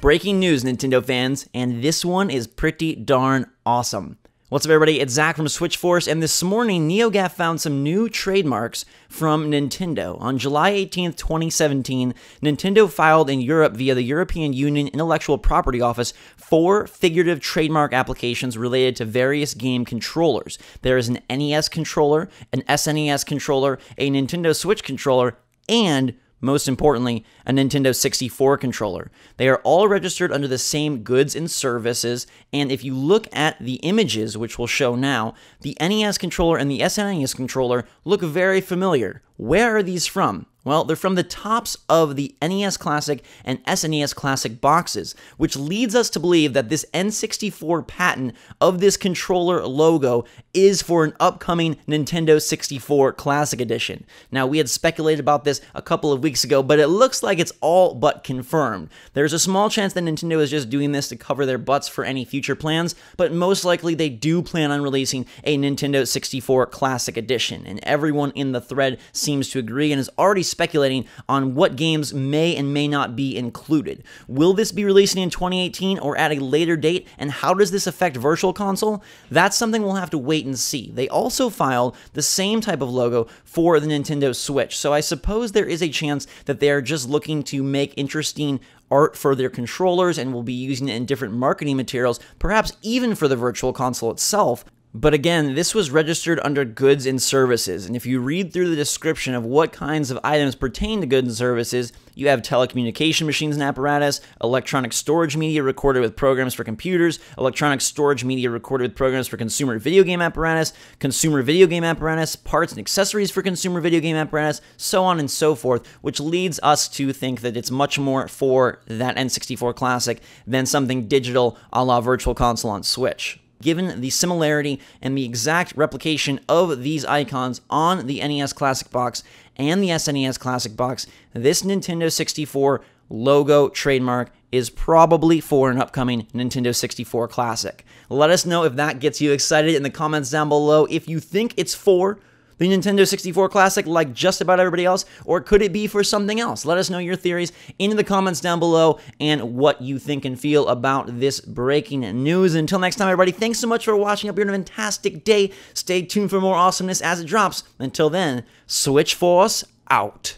Breaking news, Nintendo fans, and this one is pretty darn awesome. What's up, everybody? It's Zach from Switchforce, and this morning, NeoGAF found some new trademarks from Nintendo. On July 18th, 2017, Nintendo filed in Europe via the European Union Intellectual Property Office 4 figurative trademark applications related to various game controllers. There is an NES controller, an SNES controller, a Nintendo Switch controller, and most importantly, a Nintendo 64 controller. They are all registered under the same goods and services, and if you look at the images, which we'll show now, the NES controller and the SNES controller look very familiar. Where are these from? Well, they're from the tops of the NES Classic and SNES Classic boxes, which leads us to believe that this N64 patent of this controller logo is for an upcoming Nintendo 64 Classic Edition. Now, we had speculated about this a couple of weeks ago, but it looks like it's all but confirmed. There's a small chance that Nintendo is just doing this to cover their butts for any future plans, but most likely they do plan on releasing a Nintendo 64 Classic Edition, and everyone in the thread seems to agree and is already speculating on what games may and may not be included. Will this be releasing in 2018 or at a later date, and how does this affect Virtual Console? That's something we'll have to wait and see. They also filed the same type of logo for the Nintendo Switch, so I suppose there is a chance that they are just looking to make interesting art for their controllers and will be using it in different marketing materials, perhaps even for the Virtual Console itself. But again, this was registered under goods and services, and if you read through the description of what kinds of items pertain to goods and services, you have telecommunication machines and apparatus, electronic storage media recorded with programs for computers, electronic storage media recorded with programs for consumer video game apparatus, parts and accessories for consumer video game apparatus, so on and so forth, which leads us to think that it's much more for that N64 Classic than something digital a la Virtual Console on Switch. Given the similarity and the exact replication of these icons on the NES Classic box and the SNES Classic box, this Nintendo 64 logo trademark is probably for an upcoming Nintendo 64 Classic. Let us know if that gets you excited in the comments down below. If you think it's for the Nintendo 64 Classic like just about everybody else, or could it be for something else? Let us know your theories in the comments down below and what you think and feel about this breaking news. Until next time, everybody, thanks so much for watching. Hope you're having a fantastic day. Stay tuned for more awesomeness as it drops. Until then, Switchforce out.